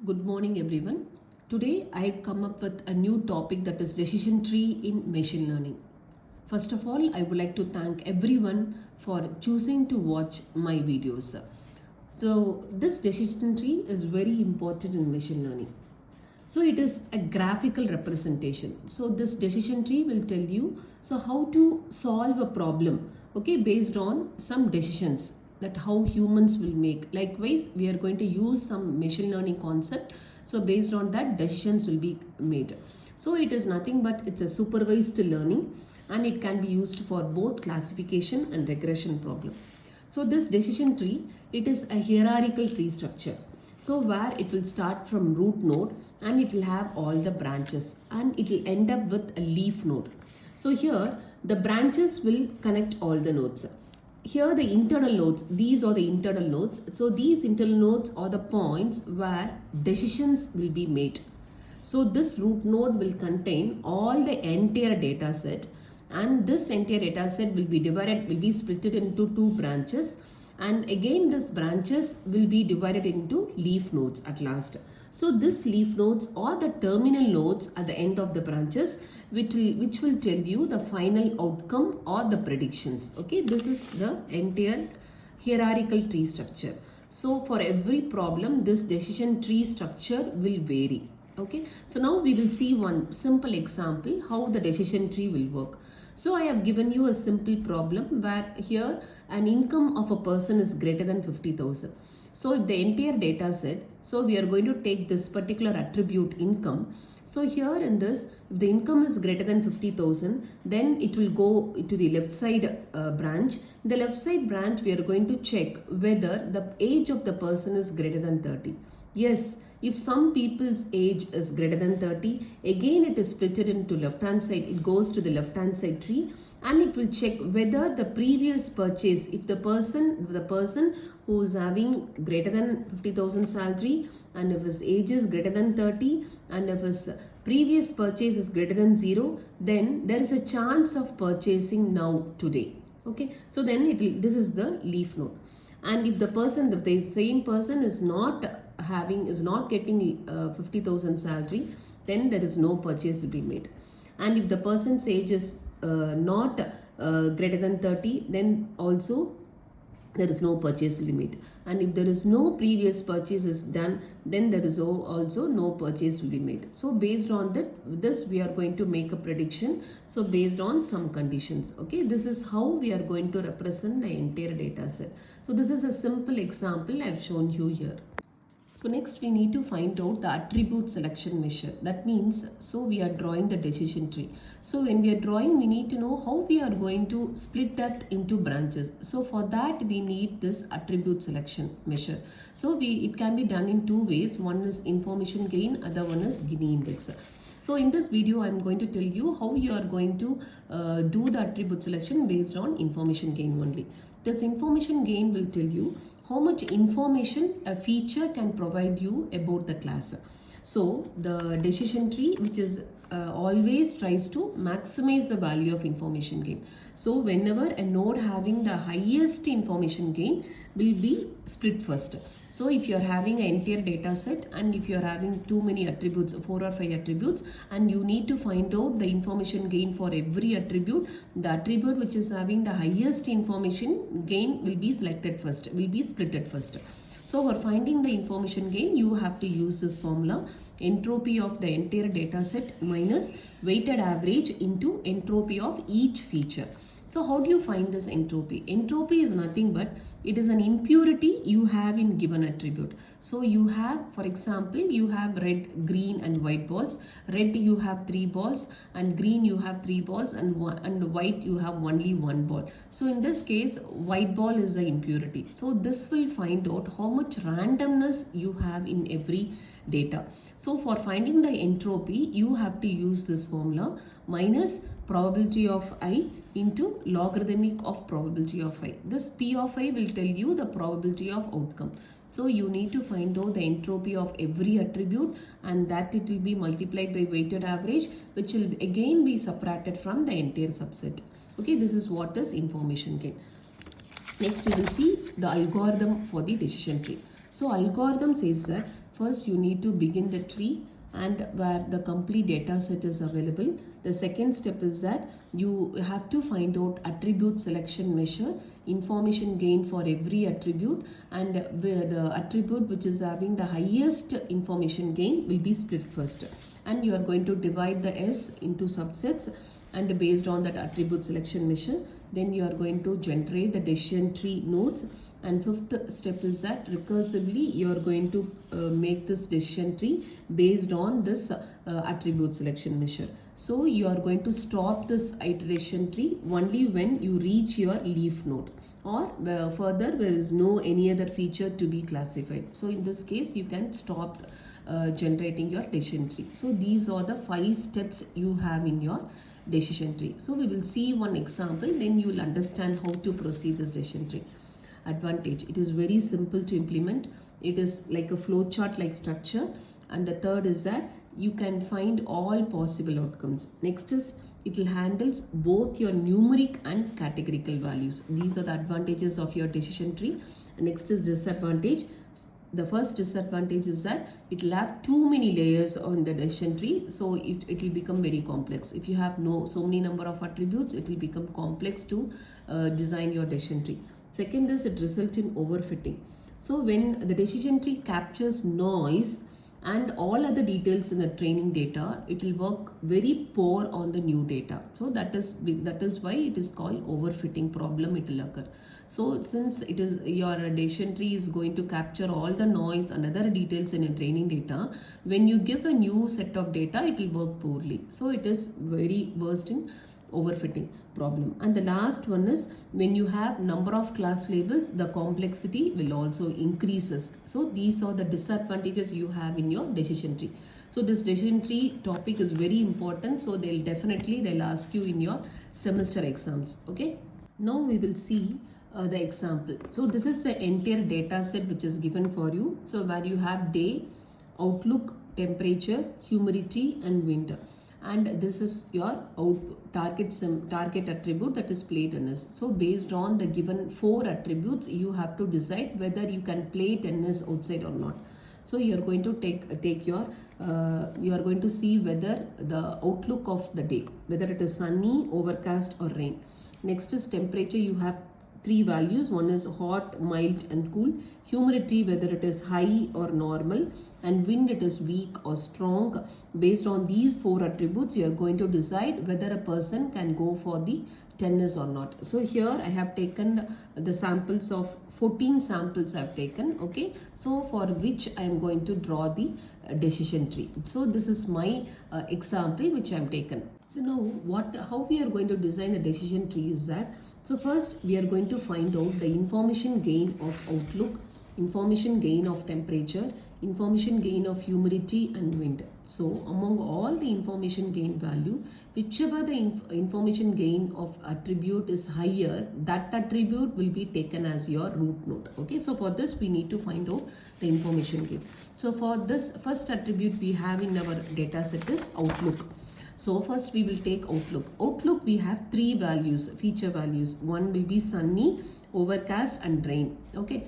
Good morning, everyone. Today I have come up with a new topic, that is decision tree in machine learning. First of all, I would like to thank everyone for choosing to watch my videos. So, this decision tree is very important in machine learning. So it is a graphical representation. So this decision tree will tell you how to solve a problem, okay, based on some decisions that how humans will make. Likewise, we are going to use some machine learning concept. So based on that, decisions will be made. So it is nothing but it's a supervised learning, and it can be used for both classification and regression problem. So this decision tree, it is a hierarchical tree structure. So where it will start from root node and it will have all the branches and it will end up with a leaf node. So here the branches will connect all the nodes. Here the internal nodes, these are the internal nodes. So these internal nodes are the points where decisions will be made. So this root node will contain all the entire data set, and this entire data set will be split into two branches, and again this branches will be divided into leaf nodes at last. So this leaf nodes are the terminal nodes at the end of the branches, which will tell you the final outcome or the predictions. Okay, this is the entire hierarchical tree structure. So for every problem, this decision tree structure will vary. Okay, so now we will see one simple example how the decision tree will work. So I have given you a simple problem where here an income of a person is greater than 50,000. So if the entire data set, so we are going to take this particular attribute income. So here in this, if the income is greater than 50,000, then it will go to the left side branch. In the left side branch, we are going to check whether the age of the person is greater than 30. Yes, if some people's age is greater than 30, again it is splitted into left hand side. It goes to the left hand side tree and it will check whether the previous purchase, if the person who is having greater than 50,000 salary, and if his age is greater than 30, and if his previous purchase is greater than 0, then there is a chance of purchasing now today. Okay, so then this is the leaf node. And if the same person is not getting 50,000 salary, then there is no purchase to be made. And if the person's age is not greater than 30, then also there is no purchase limit. And if there is no previous purchases done, then there is also no purchase will be made. So based on this we are going to make a prediction. So based on some conditions. Okay, this is how we are going to represent the entire data set. So this is a simple example I have shown you here. So next we need to find out the attribute selection measure. That means, so we are drawing the decision tree. So when we are drawing, we need to know how we are going to split that into branches. So for that we need this attribute selection measure. So it can be done in two ways. One is information gain, other one is Gini index. So in this video, I am going to tell you how you are going to do the attribute selection based on information gain only. This information gain will tell you how much information a feature can provide you about the class. So the decision tree, which is always tries to maximize the value of information gain. So whenever a node having the highest information gain will be split first. So if you are having an entire data set and if you are having too many attributes, 4 or 5 attributes, and you need to find out the information gain for every attribute, the attribute which is having the highest information gain will be selected first, will be splitted first. So for finding the information gain, you have to use this formula: entropy of the entire data set minus weighted average into entropy of each feature. So how do you find this entropy? Entropy is nothing but it is an impurity you have in given attribute. So you have, for example, you have red, green and white balls. Red you have 3 balls, and green you have 3 balls, and white you have only 1 ball. So in this case, white ball is the impurity. So this will find out how much randomness you have in every data. So for finding the entropy, you have to use this formula: minus probability of I into logarithmic of probability of I. This P of I will tell you the probability of outcome. So you need to find out the entropy of every attribute, and that it will be multiplied by weighted average, which will again be subtracted from the entire subset. Okay, this is what is information gain. Next we will see the algorithm for the decision tree. So algorithm says that First, you need to begin the tree and where the complete data set is available. The second step is that you have to find out attribute selection measure, information gain for every attribute, and the attribute which is having the highest information gain will be split first. And you are going to divide the S into subsets, and based on that attribute selection measure, then you are going to generate the decision tree nodes. And fifth step is that recursively you are going to make this decision tree based on this attribute selection measure. So you are going to stop this iteration tree only when you reach your leaf node, or further there is no any other feature to be classified. So in this case you can stop generating your decision tree. So these are the 5 steps you have in your decision tree. So we will see one example, then you will understand how to proceed this decision tree. Advantage: it is very simple to implement. It is like a flow chart like structure. And the third is that you can find all possible outcomes. Next is it will handles both your numeric and categorical values. These are the advantages of your decision tree. Next is disadvantage. The first disadvantage is that it will have too many layers on the decision tree, so it will become very complex. If you have so many number of attributes, it will become complex to design your decision tree. Second is it results in overfitting. So when the decision tree captures noise and all other details in the training data, it will work very poor on the new data. So that is why it is called overfitting problem. It will occur. So since it is your decision tree is going to capture all the noise and other details in your training data, when you give a new set of data, it will work poorly. So it is very worst in overfitting problem. And the last one is when you have number of class labels, the complexity will also increases. So these are the disadvantages you have in your decision tree. So this decision tree topic is very important, so they'll ask you in your semester exams. Okay, now we will see the example. So this is the entire data set which is given for you. So where you have day, outlook, temperature, humidity and wind. And this is your target attribute, that is play tennis. So based on the given 4 attributes, you have to decide whether you can play tennis outside or not. So you are going to you are going to see whether the outlook of the day, whether it is sunny, overcast or rain. Next is temperature. You have 3 values. One is hot, mild and cool. Humidity, whether it is high or normal, and wind, it is weak or strong. Based on these 4 attributes, you are going to decide whether a person can go for the tennis or not. So here I have taken the samples of 14 samples I have taken. Okay, so for which I am going to draw the decision tree. So this is my example which I am taken. So now how we are going to design a decision tree is that, so first we are going to find out the information gain of outlook, information gain of temperature, information gain of humidity and wind. So among all the information gain value, whichever the information gain of attribute is higher, that attribute will be taken as your root node. Okay, so for this we need to find out the information gain. So for this first attribute we have in our data set is outlook. So first we will take outlook. Outlook we have 3 values, feature values. One will be sunny, overcast and rain. Okay.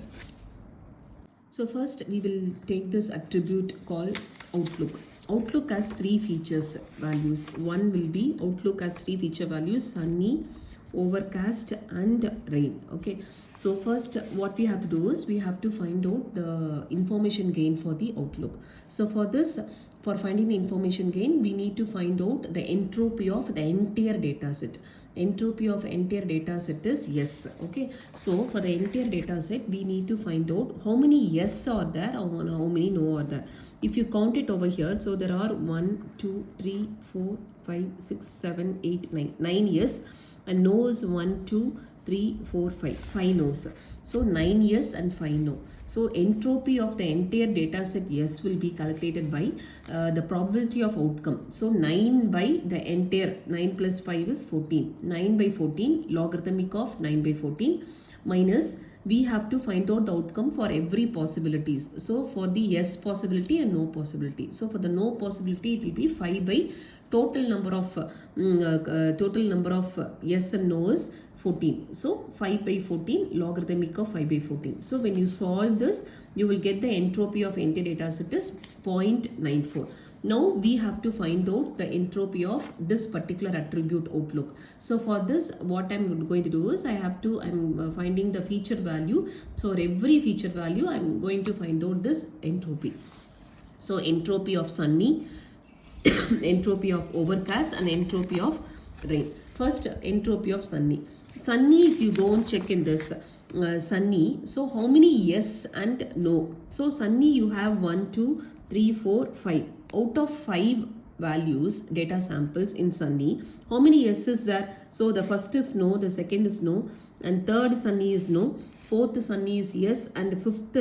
So first we will take this attribute called outlook. Outlook has 3 features values. One will be outlook has 3 feature values: sunny, overcast and rain. Okay, so first what we have to do is we have to find out the information gain for the outlook. So for this, for finding the information gain, we need to find out the entropy of the entire data set. Entropy of entire data set is yes. Okay, so for the entire data set, we need to find out how many yes are there or how many no are there. If you count it over here, so there are 1, 2, 3, 4, 5, 6, 7, 8, 9. 9 yes, and no is 1, 2, 3, 4, 5. 5 no's. So 9 yes and 5 no. So entropy of the entire data set yes will be calculated by the probability of outcome. So 9 by the entire, 9 plus 5 is 14. 9 by 14, logarithmic of 9 by 14 minus we have to find out the outcome for every possibilities. So for the yes possibility and no possibility. So for the no possibility, it will be 5 by total number of yes and no is 14. So 5 by 14 logarithmic of 5 by 14. So when you solve this, you will get the entropy of entire data set is 0.94. Now we have to find out the entropy of this particular attribute outlook. So for this, what I'm going to do is I'm finding the feature value. So for every feature value, I'm going to find out this entropy. So entropy of sunny, entropy of overcast, and entropy of rain. First, entropy of sunny. Sunny, if you go and check in this sunny, so how many yes and no? So sunny, you have 1, 2, 3, 4, 5. Out of 5 values, data samples in sunny, how many yes is there? So the first is no, the second is no, and third sunny is no, fourth sunny is yes, and fifth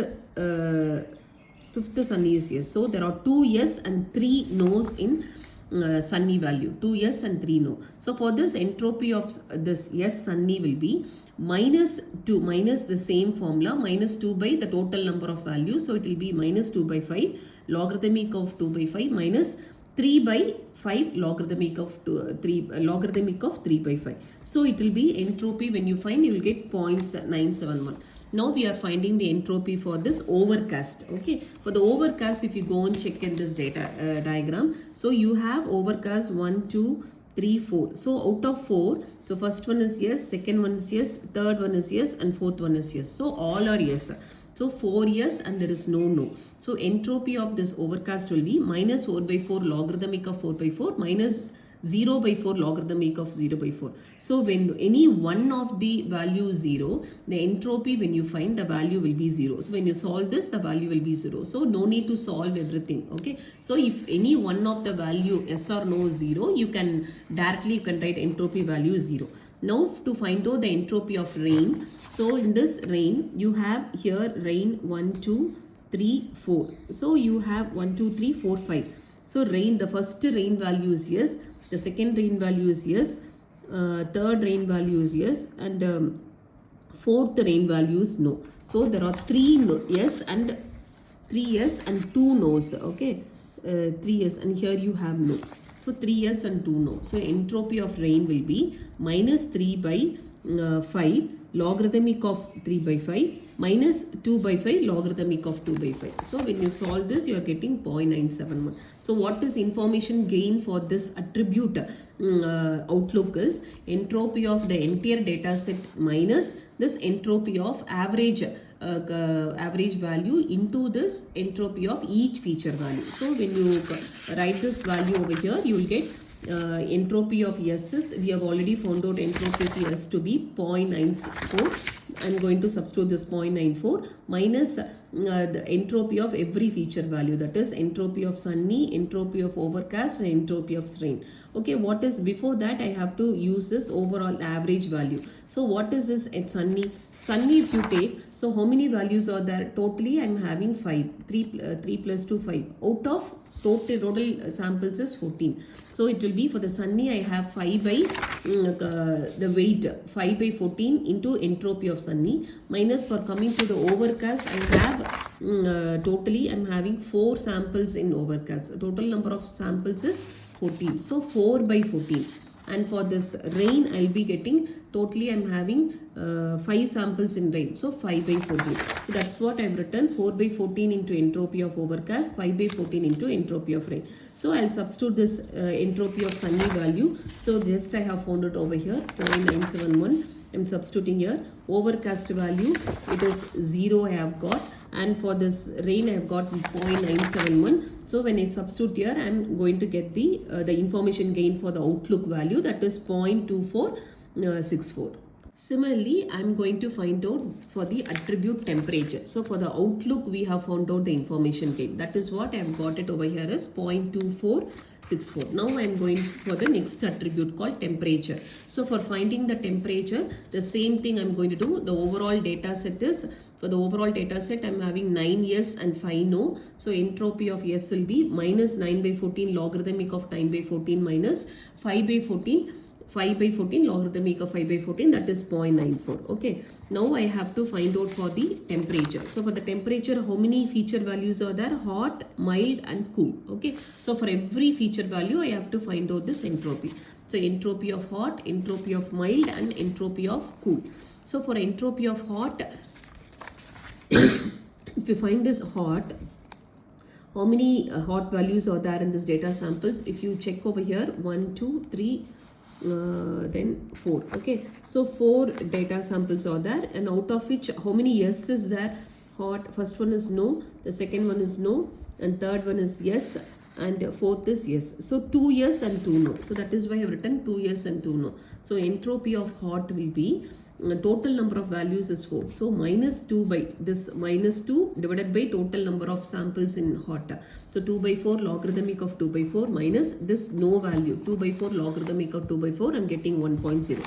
sunny is yes. So there are 2 yes and 3 no's in sunny value. 2 yes and 3 no. So for this, entropy of this yes sunny will be minus 2, minus the same formula, minus 2 by the total number of values. So it will be minus 2 by 5 logarithmic of 2 by 5 minus 3 by 5 logarithmic of 3 by 5. So it will be entropy. When you find, you will get 0.971. Now we are finding the entropy for this overcast. Okay, for the overcast, if you go and check in this data diagram, so you have overcast 1, 2, 3, 4. So out of 4, so first one is yes, second one is yes, third one is yes, and fourth one is yes. So all are yes. So 4 yes and there is no. So entropy of this overcast will be minus 4 by 4 logarithmic of 4 by 4 minus 0 by 4 logarithmic of 0 by 4. So when any one of the value is 0, the entropy when you find the value will be 0. So when you solve this, the value will be 0. So no need to solve everything. Okay. So if any one of the value yes or no is 0, you can write entropy value is 0. Now to find out the entropy of rain. So in this rain, you have here rain 1, 2, 3, 4. So you have 1, 2, 3, 4, 5. So rain, the first rain value is yes. The second rain value is yes, third rain value is yes, and fourth rain value is no. So there are 3 yes and 2 no's. Okay, 3 yes and here you have no. So 3 yes and 2 no. So entropy of rain will be minus 3 by 5 logarithmic of 3 by 5 minus 2 by 5 logarithmic of 2 by 5. So when you solve this, you are getting 0.971. So what is information gain for this attribute outlook is entropy of the entire data set minus this entropy of average value into this entropy of each feature value. So when you write this value over here, you will get entropy of yeses. We have already found out entropy of yes to be 0.94. I'm going to substitute this 0.94 minus the entropy of every feature value, that is entropy of sunny, entropy of overcast, and entropy of rain. Okay, what is before that? I have to use this overall average value. So what is this at sunny? Sunny, if you take, so how many values are there? Totally I'm having 5. 3 plus 2, 5. Out of total samples is 14. So it will be for the sunny, I have 5 by the weight 5 by 14 into entropy of sunny, minus for coming to the overcast, I have totally I'm having 4 samples in overcast. Total number of samples is 14. So 4 by 14. And for this rain, I'll be getting totally I'm having 5 samples in rain. So 5 by 14. So that's what I've written, 4 by 14 into entropy of overcast, 5 by 14 into entropy of rain. So I'll substitute this entropy of sunny value. So just I have found it over here, 0.971. I'm substituting here. Overcast value, it is 0 I have got. And for this rain, I have got 0.971. So when I substitute here, I am going to get the information gain for the outlook value, that is 0.2464. Similarly, I am going to find out for the attribute temperature. So for the outlook, we have found out the information gain. That is what I have got it over here as 0.2464. Now I am going for the next attribute called temperature. So for finding the temperature, the same thing I am going to do. The overall data set is, for the overall data set, I am having 9 yes and 5 no. So entropy of yes will be minus 9 by 14 logarithmic of 9 by 14 minus 5 by 14 5 by 14 logarithmic of 5 by 14, that is 0.94. Okay, now I have to find out for the temperature. So for the temperature, how many feature values are there? Hot, mild and cool. Okay, so for every feature value I have to find out this entropy. So entropy of hot, entropy of mild and entropy of cool. So for entropy of hot, if you find this hot, how many hot values are there in this data samples? If you check over here, 1, 2, 3, then 4. Okay, so 4 data samples are there, and out of which how many yes is there? Hot, first one is no, the second one is no, and third one is yes, and fourth is yes. So 2 yes and 2 no. So that is why I have written 2 yes and 2 no. So entropy of hot will be total number of values is 4. So minus 2 by this minus 2 divided by total number of samples in hot. So 2 by 4 logarithmic of 2 by 4 minus this no value 2 by 4 logarithmic of 2 by 4, I'm getting 1.0.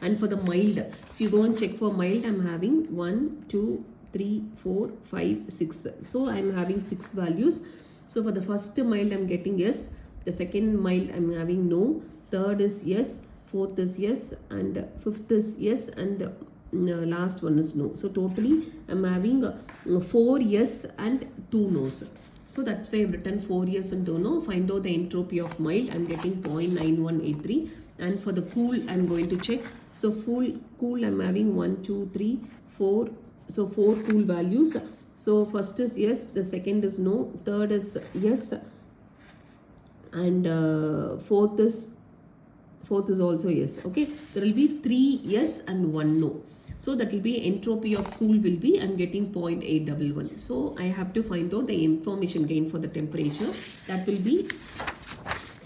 And for the mild, if you go and check for mild, I'm having 1, 2, 3, 4, 5, 6. So I'm having 6 values. So for the first mild I'm getting yes, the second mild I'm having no, third is yes, fourth is yes, and fifth is yes, and last one is no. So totally I'm having 4 yes and 2 no's. So that's why I've written 4 yes and 2 no. Find out the entropy of mild, I'm getting 0.9183. And for the cool, I'm going to check. So cool I'm having 1, 2, 3, 4. So 4 cool values. So first is yes, the second is no, third is yes, and fourth is also yes. Okay, there will be 3 yes and 1 no. So that will be entropy of cool will be, I'm getting 0.811. So I have to find out the information gain for the temperature. That will be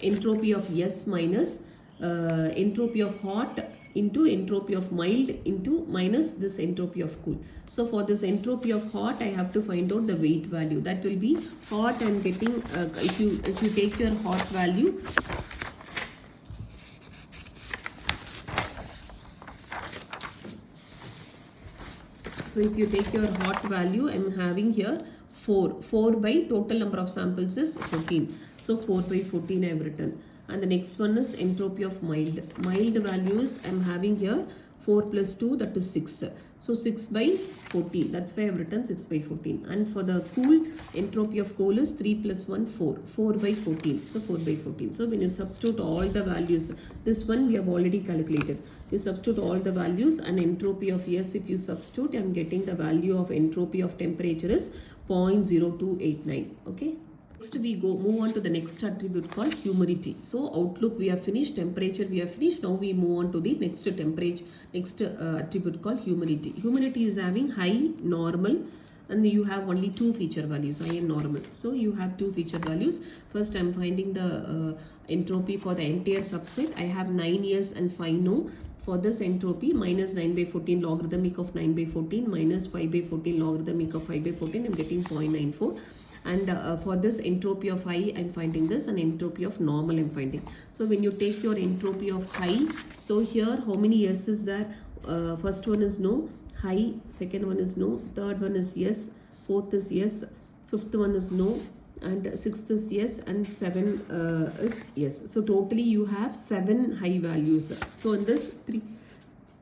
entropy of yes minus entropy of hot into entropy of mild into minus this entropy of cool. So for this entropy of hot, I have to find out the weight value. That will be hot, I'm getting if you take your hot value, so if you take your hot value, I'm having here 4 by total number of samples is 14. So 4 by 14 I have written. And the next one is entropy of mild. Mild values I'm having here 4 plus 2, that is 6. So 6 by 14. That's why I have written 6 by 14. And for the cool, entropy of cool is 3 plus 1, 4. 4 by 14. So 4 by 14. So when you substitute all the values, this one we have already calculated. You substitute all the values, and entropy of yes, if you substitute, I'm getting the value of entropy of temperature is 0.0289. Okay. Next we move on to the next attribute called humidity. So outlook we have finished, temperature we have finished. Now we move on to the next attribute called humidity. Humidity is having high, normal, and you have only 2 feature values, high and normal. So you have 2 feature values. First I'm finding the entropy for the entire subset. I have 9 yes and 5 no. For this entropy, minus 9 by 14 logarithmic of 9 by 14 minus 5 by 14 logarithmic of 5 by 14, I'm getting 0.94. And for this entropy of high, I'm finding this, and entropy of normal I'm finding. So when you take your entropy of high, so here how many yes is there? First one is no, high, second one is no, third one is yes, fourth is yes, fifth one is no, and sixth is yes, and 7 is yes. So totally you have 7 high values. So in this 3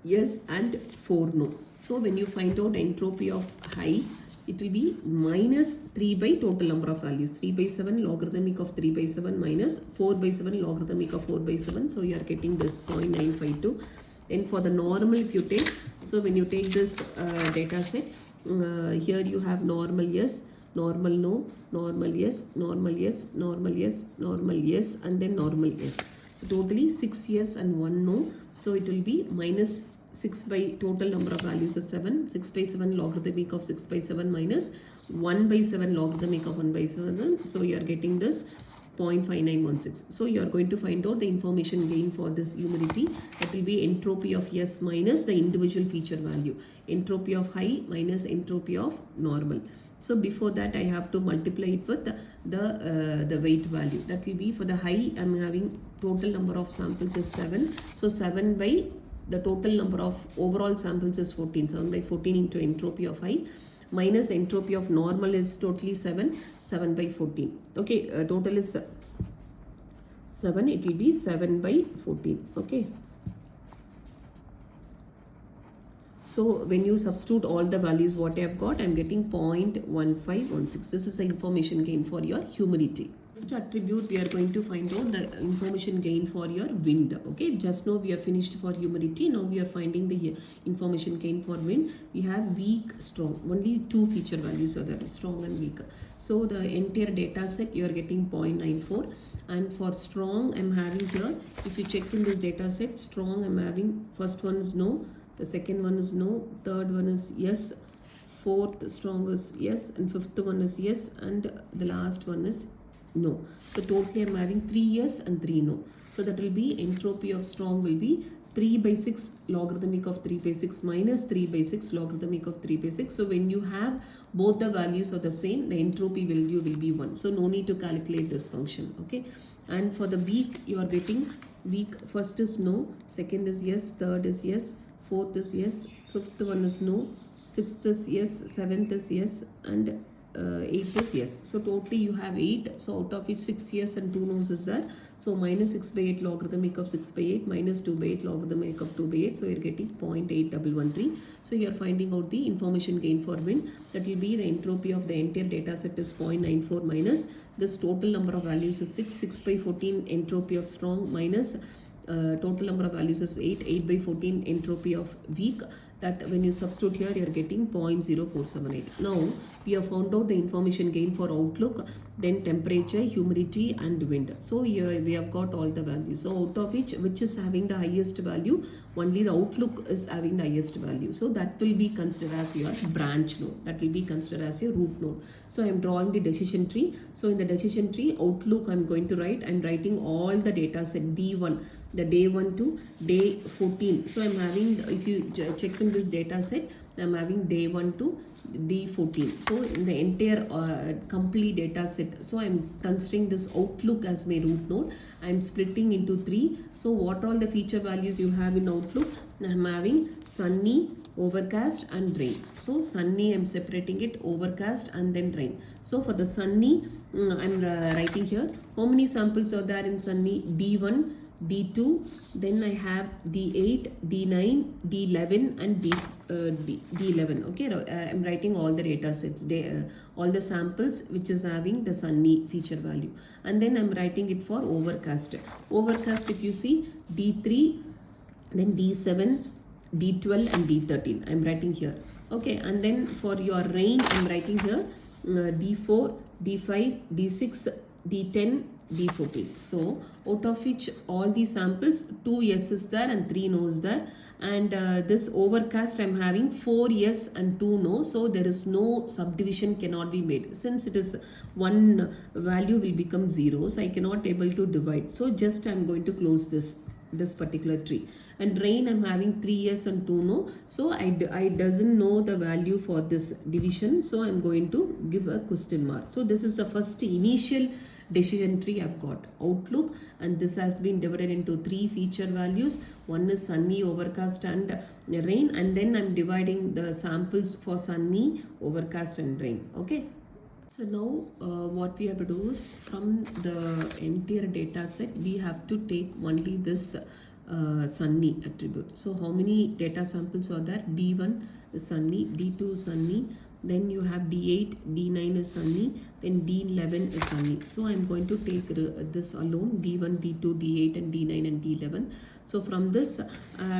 yes and 4 no. So when you find out entropy of high, it will be minus 3 by total number of values. 3 by 7 logarithmic of 3 by 7 minus 4 by 7 logarithmic of 4 by 7. So you are getting this 0.952. And for the normal, if you take, so when you take this data set, here you have normal yes, normal no, normal yes, normal yes, normal yes, normal yes, and then normal yes. So totally 6 yes and 1 no. So it will be minus 6 by total number of values is 7. 6 by 7 logarithmic of 6 by 7 minus 1 by 7 logarithmic of 1 by 7. So you are getting this 0.5916. So you are going to find out the information gain for this humidity. That will be entropy of yes minus the individual feature value. Entropy of high minus entropy of normal. So before that, I have to multiply it with the weight value. That will be for the high, I am having total number of samples is 7. So 7 by the total number of overall samples is 14. 7 by 14 into entropy of high minus entropy of normal is totally 7. 7 by 14. Okay, total is 7. It will be 7 by 14. Okay. So when you substitute all the values what I have got, I'm getting 0.1516. This is the information gain for your humidity. Next attribute, we are going to find out the information gain for your wind. Okay, just now we are finished for humidity. Now we are finding the information gain for wind. We have weak, strong. Only two feature values are there, strong and weak. So the entire data set you are getting 0.94. And for strong, I'm having here, if you check in this data set, strong I'm having, first one is no, the second one is no, third one is yes, fourth strong is yes, and fifth one is yes, and the last one is no. So totally I'm having 3 yes and 3 no. So that will be entropy of strong will be 3 by 6 logarithmic of 3 by 6 minus 3 by 6 logarithmic of 3 by 6. So when you have both the values are the same, the entropy value will be 1. So no need to calculate this function. Okay. And for the weak, you are getting weak. First is no, second is yes, third is yes, fourth is yes, fifth one is no, sixth is yes, seventh is yes, and 8 is yes. So totally you have 8. So out of which 6 yes and 2 no's is there. So minus 6 by 8 logarithmic of 6 by 8 minus 2 by 8 logarithmic of 2 by 8. So you're getting 0.8113. So you're finding out the information gain for wind. That will be the entropy of the entire data set is 0.94 minus this total number of values is 6. 6 by 14 entropy of strong minus total number of values is 8. 8 by 14 entropy of weak. That when you substitute here, you are getting 0.0478. Now, we have found out the information gain for outlook, then temperature, humidity and wind. So, here we have got all the values. So, out of which is having the highest value, only the outlook is having the highest value. So, that will be considered as your branch node. That will be considered as your root node. So, I am drawing the decision tree. So, in the decision tree, outlook I am going to write. I am writing all the data set D1, the day 1 to day 14. So, I am having, if you check in this data set, I am having day 1 to D14. So in the entire complete data set, so I am considering this outlook as my root node. I am splitting into 3. So what all the feature values you have in outlook? I am having sunny, overcast and rain. So sunny I am separating it, overcast and then rain. So for the sunny, I am writing here how many samples are there in sunny? D1, D2, then I have D8, D9, D11 and D11. Okay, I'm writing all the data sets, all the samples which is having the sunny feature value. And then I'm writing it for overcast. Overcast, if you see D3, then D7, D12 and D13. I'm writing here. Okay, and then for your rain, I'm writing here D4, D5, D6, D10, D14. So out of which all these samples 2 yeses there and 3 no's there, and this overcast I'm having 4 yes and 2 no. So there is no subdivision cannot be made since it is one value will become 0. So I cannot able to divide. So just I'm going to close this particular tree. And rain I'm having 3 yes and 2 no. So I doesn't know the value for this division. So I'm going to give a question mark. So this is the first initial decision tree I've got. Outlook, and this has been divided into 3 feature values. One is sunny, overcast and rain, and then I'm dividing the samples for sunny, overcast and rain. Okay. So now what we have to do is from the entire data set we have to take only this sunny attribute. So how many data samples are there? D1 is sunny, D2 is sunny, then you have D8, D9 is sunny, then D11 is sunny. So I am going to take this alone, D1, D2, D8 and D9 and D11. So from this,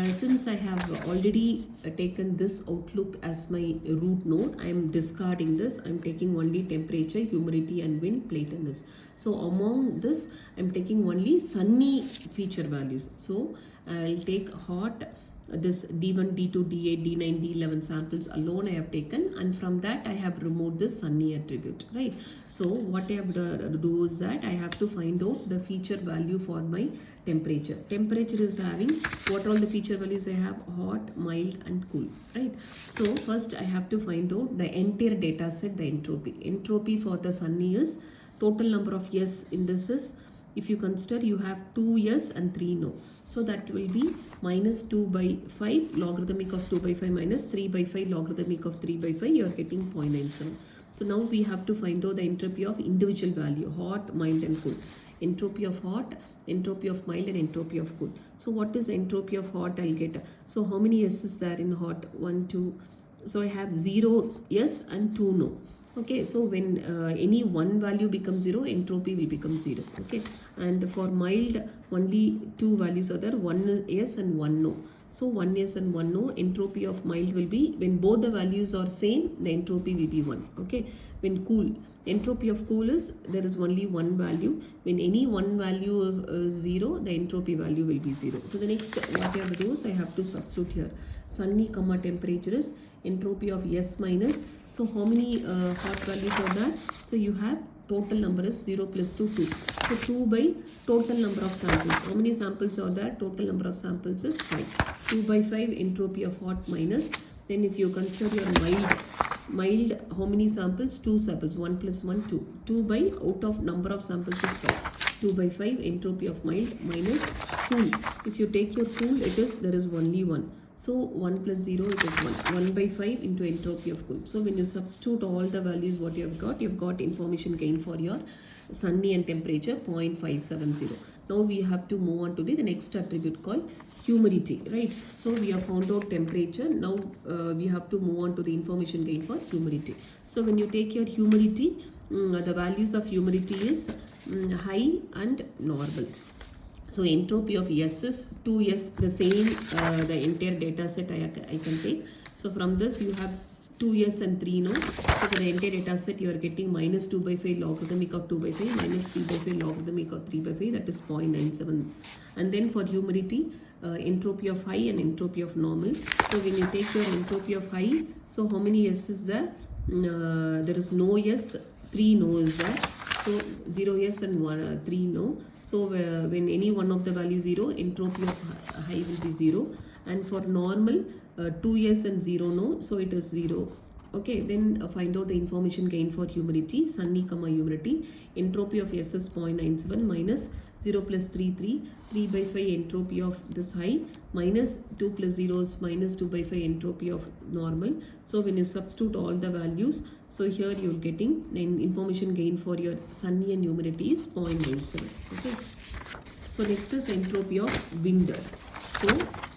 since I have already taken this outlook as my root node, I am discarding this. I am taking only temperature, humidity and wind, plateletness. So among this, I am taking only sunny feature values. So I will take hot, this D1, D2, D8, D9, D11 samples alone I have taken, and from that I have removed this sunny attribute, right? So what I have to do is that I have to find out the feature value for my temperature. Temperature is having what all the feature values I have: hot, mild and cool, right? So first I have to find out the entire data set, the entropy. Entropy for the sunny is total number of yes in this is, if you consider you have 2 yes and 3 no. So that will be minus 2 by 5 logarithmic of 2 by 5 minus 3 by 5 logarithmic of 3 by 5. You are getting 0.97. So now we have to find out the entropy of individual value, hot, mild and cool. Entropy of hot, entropy of mild and entropy of cool. So what is entropy of hot? I'll get. So how many S is there in hot? 1, 2. So I have 0 yes and 2 no. Okay, so when any one value becomes 0, entropy will become 0. Okay, and for mild, only two values are there, 1 yes and 1 no. So 1 yes and 1 no, entropy of mild will be, when both the values are same, the entropy will be 1. Okay, when cool, entropy of cool is, there is only one value. When any one value is 0, the entropy value will be 0. So the next, what I have to do is I have to substitute here. Sunny comma temperature is entropy of S minus. So how many hot values are there? So you have total number is 0 plus 2, 2. So 2 by total number of samples. How many samples are there? Total number of samples is 5. 2 by 5 entropy of hot minus. Then if you consider your mild, how many samples? 2 samples. 1 plus 1, 2. 2 by out of number of samples is 5. 2 by 5 entropy of mild minus cool. If you take your cool, it is, there is only 1. So 1 plus 0, it is 1. 1 by 5 into entropy of cool. So when you substitute all the values what you have got information gain for your sunny and temperature 0.570. Now we have to move on to the next attribute called humidity, right? So we have found out temperature. Now we have to move on to the information gain for humidity. So when you take your humidity, the values of humidity is high and normal. So entropy of S is 2S, the same, the entire data set I can take. So from this you have 2S and 3 no. So for the entire data set you are getting minus 2 by 5 logarithmic of 2 by 5 minus 3 by 5 logarithmic of 3 by 5, that is 0.97. And then for humidity, entropy of high and entropy of normal. So when you take your entropy of high, so how many S is there? There is no S, 3 no is there. So 0 yes and 3 no. So when any one of the value 0, entropy of high will be 0. And for normal, 2 yes and 0 no. So it is 0. Okay, then find out the information gain for humidity. Sunny comma humidity. Entropy of S is 0.97 minus 0 plus 3, 3. 3 by 5 entropy of this high minus 2 plus 0 is minus 2 by 5 entropy of normal. So when you substitute all the values, so here you are getting information gain for your sunny and humidity is 0.97. Okay. So next is entropy of wind. So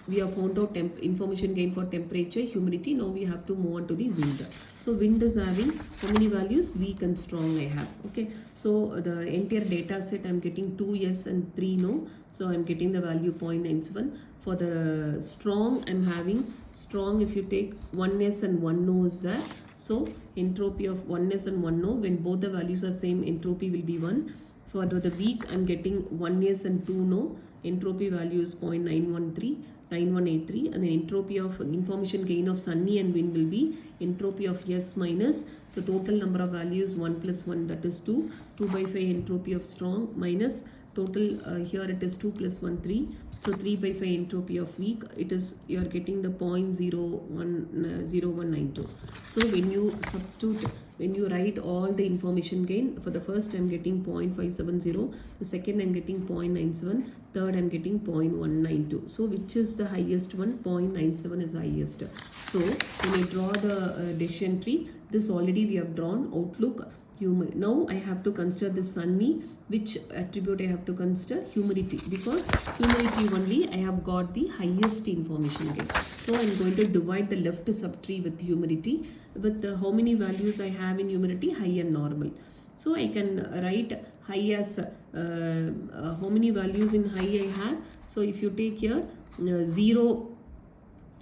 we have found out information gain for temperature, humidity. Now we have to move on to the wind. So wind is having how many values? Weak and strong I have. Okay. So the entire data set I am getting 2 yes and 3 no. So I am getting the value 0.97. For the strong I am having strong, if you take 1 yes and 1 no is there. So entropy of 1 yes and 1 no, when both the values are same, entropy will be 1. For the weak I am getting 1 yes and 2 no. Entropy value is 0.913. 9183, and the entropy of information gain of sunny and wind will be entropy of S minus the total number of values 1 plus 1, that is 2. 2 by 5 entropy of strong minus total, here it is 2 plus 1, 3. So 3 by 5 entropy of weak, it is, you are getting the 0.0192. So when you substitute, when you write all the information gain, for the first I am getting 0.570, the second I am getting 0.97, third I am getting 0.192. So which is the highest one? 0.97 is highest. So when you draw the decision tree, this already we have drawn outlook. Now I have to consider the sunny. Which attribute I have to consider? Humidity, because humidity only I have got the highest information gain. So I am going to divide the left subtree with humidity with how many values I have in humidity, high and normal. So I can write high as how many values in high I have. So if you take here 0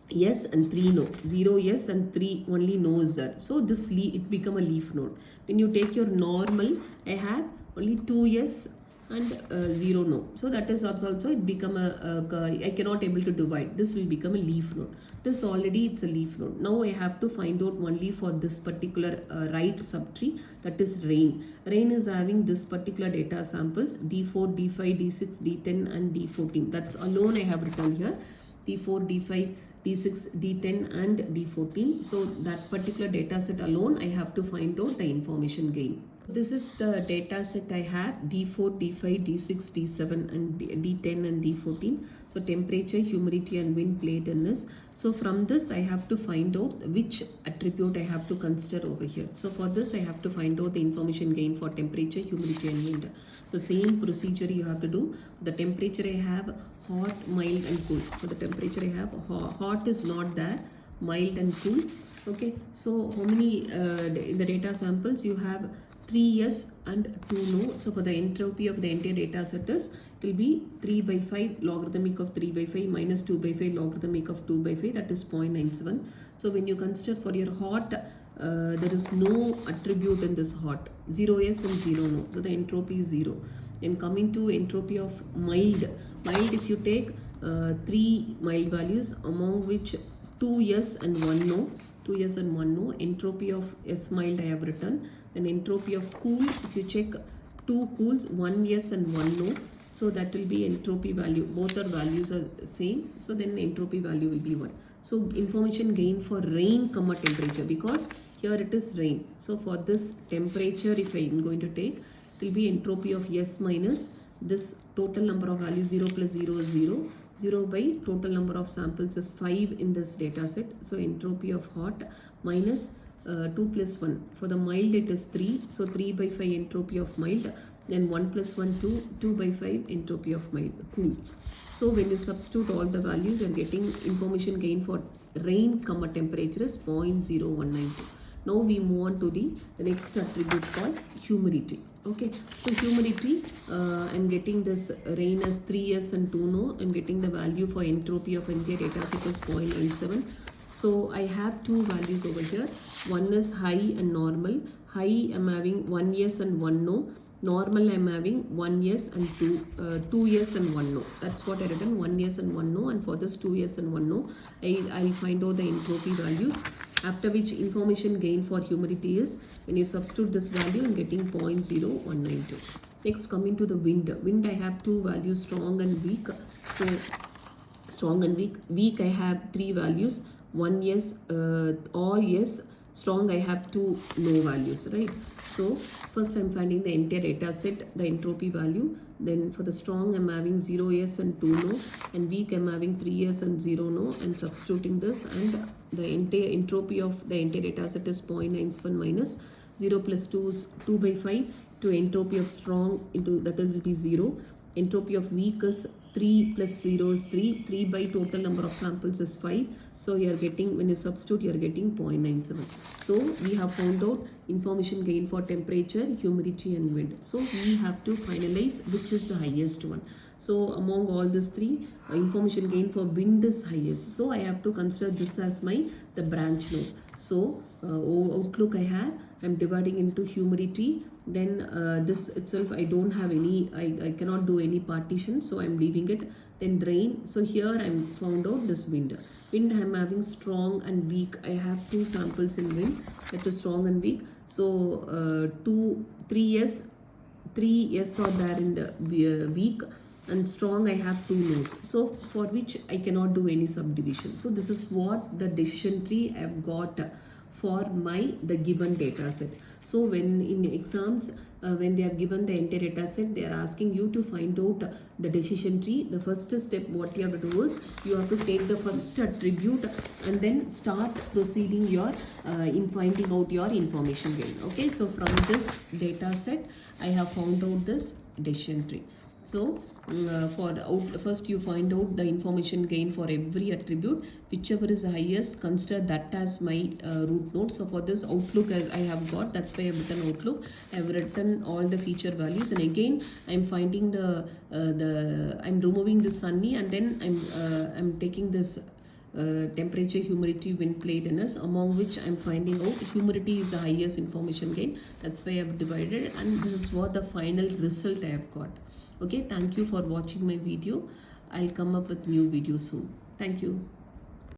yes and 3 no. 0 yes and 3 only no is there. So this it become a leaf node. When you take your normal, I have only 2 yes and 0 no. So that is also it become I cannot able to divide. This will become a leaf node. This already it's a leaf node. Now I have to find out only for this particular right subtree, that is rain. Rain is having this particular data samples D4, D5, D6, D10 and D14. That's alone I have written here. D4, D5, D6, D10 and D14. So that particular data set alone I have to find out the information gain. This is the data set I have D4, D5, D6, D7 and D10 and D14. So temperature, humidity and wind played in this. So from this I have to find out which attribute I have to consider over here. So for this I have to find out the information gain for temperature, humidity and wind. The same procedure you have to do. For the temperature I have hot, mild and cool. For the temperature I have hot is not there, mild and cool. Okay, so how many in the data samples you have 3 yes and 2 no. So for the entropy of the entire data set is, it will be 3 by 5 logarithmic of 3 by 5 minus 2 by 5 logarithmic of 2 by 5, that is 0.97. So when you consider for your hot, there is no attribute in this hot, 0 yes and 0 no. So the entropy is 0. Then coming to entropy of mild, if you take 3 mild values among which 2 yes and 1 no, 2 yes and 1 no, entropy of S mild I have written. Then entropy of cool, if you check 2 cools, 1 yes and 1 no, so that will be entropy value, both are values are same, so then entropy value will be 1. So information gain for rain comma temperature, because here it is rain. So for this temperature, if I am going to take, it will be entropy of S minus this total number of values, 0 plus 0 is 0. 0 by total number of samples is 5 in this data set. So entropy of hot minus 2 plus 1. For the mild it is 3. So 3 by 5 entropy of mild. Then 1 plus 1 2. 2 by 5 entropy of mild, cool. So when you substitute all the values, you are getting information gain for rain comma temperature is 0.0192. Now we move on to the next attribute called humidity. Okay, so humidity, I'm getting this rain as 3 yes and 2 no. I'm getting the value for entropy of entire data set is 0.97. So I have two values over here. One is high and normal. High I'm having 1 yes and 1 no. Normal I'm having 1 yes and 2 yes and 1 no. That's what I written, 1 yes and 1 no. And for this 2 yes and 1 no, I'll find out the entropy values. After which information gain for humidity is, when you substitute this value, I'm getting 0.0192. Next, coming to the wind. Wind I have two values, strong and weak. So strong and weak. Weak I have three values. 1 yes, all yes. Strong I have 2 no values, right? So first I'm finding the entire data set, the entropy value. Then for the strong I'm having 0 yes and 2 no, and weak I'm having 3 yes and 0 no. And substituting this, and the entire entropy of the entire data set is 0.97 minus 0 plus 2 is 2 by 5 to entropy of strong into, that is will be 0. Entropy of weak is 3 plus 0 is 3. 3 by total number of samples is 5. So you are getting, when you substitute, you are getting 0.97. So we have found out information gain for temperature, humidity and wind. So we have to finalize which is the highest one. So among all these three, information gain for wind is highest. So I have to consider this as the branch node. So outlook I have, I'm dividing into humidity. Then this itself I don't have any, I cannot do any partition, so I'm leaving it. Then rain, so here I'm found out this wind. Wind I'm having strong and weak. I have two samples in wind, that is strong and weak. So 3 yes are there in the weak, and strong I have 2 no's. So for which I cannot do any subdivision. So this is what the decision tree I have got for the given data set. So when in exams, when they have given the entire data set, they are asking you to find out the decision tree. The first step what you have to do is, you have to take the first attribute and then start proceeding your in finding out your information gain. Okay, so from this data set I have found out this decision tree. So first you find out the information gain for every attribute, whichever is the highest, consider that as my root node. So for this outlook I have got, that's why I have written outlook. I have written all the feature values, and again I am finding I'm removing the sunny, and then I'm taking this temperature, humidity, wind plainness, among which I'm finding out humidity is the highest information gain. That's why I have divided, and this is what the final result I have got. Okay, thank you for watching my video. I'll come up with new videos soon. Thank you.